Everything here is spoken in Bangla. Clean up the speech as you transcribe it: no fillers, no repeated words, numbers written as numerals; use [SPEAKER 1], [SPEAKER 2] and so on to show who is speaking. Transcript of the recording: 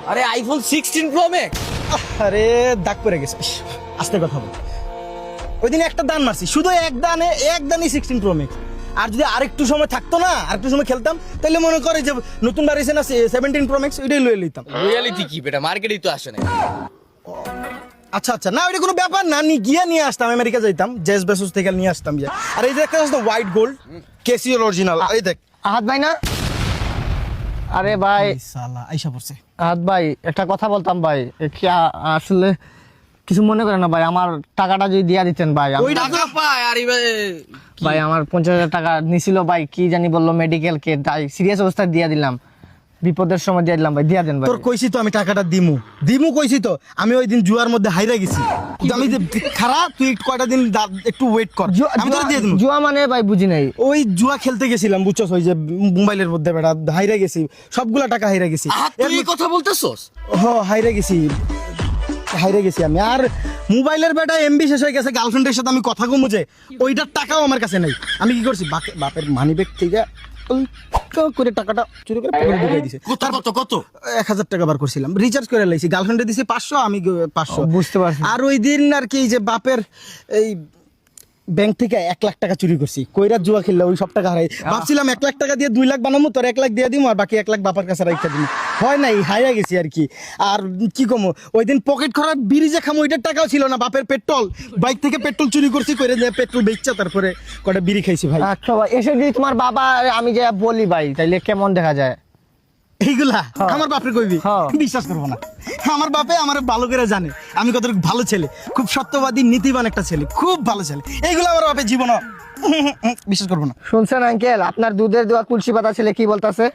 [SPEAKER 1] আরে আইফোন 16 প্রো ম্যাক্স।
[SPEAKER 2] আরে দাগ পড়ে গেছে, আস্তে কথা বল। ওই দিন একটা দান মারছি, শুধু এক দানই 16 প্রো ম্যাক্স। আর যদি আরেকটু সময় থাকতো না, আরেকটু সময় খেলতাম, তাহলে মনে করে যে নতুন বাড়িছে না 17 প্রো ম্যাক্স, ওইটাই লয়ে লইতাম।
[SPEAKER 1] রিয়ালিটি কি বেটা, মার্কেটেই তো আসে না।
[SPEAKER 2] আচ্ছা আচ্ছা, না ওইটা কোনো ব্যাপার না, গিয়ে নিয়ে আসতাম, আমেরিকা যাইতাম, জেস বেসোস থেকে নিয়ে আসতাম। আর এই যে একটা আছে হোয়াইট গোল্ড কেসিওর অরিজিনাল, এই দেখ।
[SPEAKER 3] আহাদ ভাই না? আরে ভাই
[SPEAKER 2] সালা আইসা পড়ছে।
[SPEAKER 3] আহাদ ভাই, একটা কথা বলতাম ভাই, কি আসলে কিছু মনে করেন না ভাই, আমার টাকাটা যদি দিয়া দিতেন ভাই।
[SPEAKER 2] ওই
[SPEAKER 1] টাকা পায় আর
[SPEAKER 3] ভাই আমার 50,000 টাকা নিছিল ভাই, কি জানি বললো মেডিকেল কে, তাই সিরিয়াস অবস্থায় দিয়া দিলাম, বিপদের সময় দিয়ে দিলাম ভাই, দিয়া দেন ভাই।
[SPEAKER 2] তোর কইছি তো আমি টাকাটা দিমু কইছি তো। আমি ওই দিন জুয়ার মধ্যে হাইরা গেছি, আমি যে খারাপ, তুই কয়টা দিন একটু ওয়েট কর, আমি তোর দিয়ে দিমু।
[SPEAKER 3] জুয়া মানে ভাই বুঝি নাই।
[SPEAKER 2] ওই জুয়া খেলতে গেছিলাম বুঝছস, ওই যে মোবাইলের মধ্যে বেটা হাইরা গেছি, সবগুলা টাকা হাইরা গেছি।
[SPEAKER 1] তুই এই কথা বলতেছস?
[SPEAKER 2] হাইরা গেছি আমি। আর মোবাইলের বেটা এমবি শেষ হয়ে গেছে, গার্লফ্রেন্ডের সাথে আমি কথা কমু যে, ওইটার টাকাও আমার কাছে নাই। আমি কি করছি, বাপের মানি ব্যাগ থেকে করে টাকাটা চুরি করে পকেটে ঢুকাই দিছে।
[SPEAKER 1] কত কত কত?
[SPEAKER 2] 1000 টাকা বার করছিলাম, রিচার্জ করে লাইছি, গার্লফ্রেন্ডে দিছি 500, আমি 500।
[SPEAKER 3] বুঝতে পারছি।
[SPEAKER 2] আর ওই দিন আর কি যে বাপের এই ব্যাংক থেকে 1 লাখ টাকা চুরি করছি, কইরা জুয়া খেললে ওই সব টাকা হারাই। ভাবছিলাম 1 লাখ টাকা দিয়ে 2 লাখ বানাবো, তোর 1 লাখ দিয়ে দিমু, আর বাকি 1 লাখ বাপার কাছে রাখতে দিমু। হয় নাই, হারিয়ে গেছি আর কি। আর কি কমো, ওই দিন পকেট খরচ বিড়ি যে খামো, ওইটার টাকাও ছিল না। বাপের পেট্রোল, বাইক থেকে পেট্রোল চুরি করছি, করে যে পেট্রোল বেচছে, তারপরে কটা বিড়ি খাইছি ভাই।
[SPEAKER 3] আচ্ছা ভাই, এসে যদি তোমার বাবা আমি যে বলি ভাই, তাইলে কেমন দেখা যায়?
[SPEAKER 2] এইগুলা আমার বাপরে কইবি?
[SPEAKER 3] হ্যাঁ।
[SPEAKER 2] বিশ্বাস করবো না। আমার বাপে আমার ভালো করে জানে আমি কতটুকু ভালো ছেলে, খুব সত্যবাদী নীতিবান একটা ছেলে, খুব ভালো ছেলে। এইগুলো আমার বাপে জীবন বিশ্বাস করবো না।
[SPEAKER 3] শুনছেন আঙ্কেল, আপনার দুধের দেওয়া তুলসী পাতা ছেলে কি বলতাছে?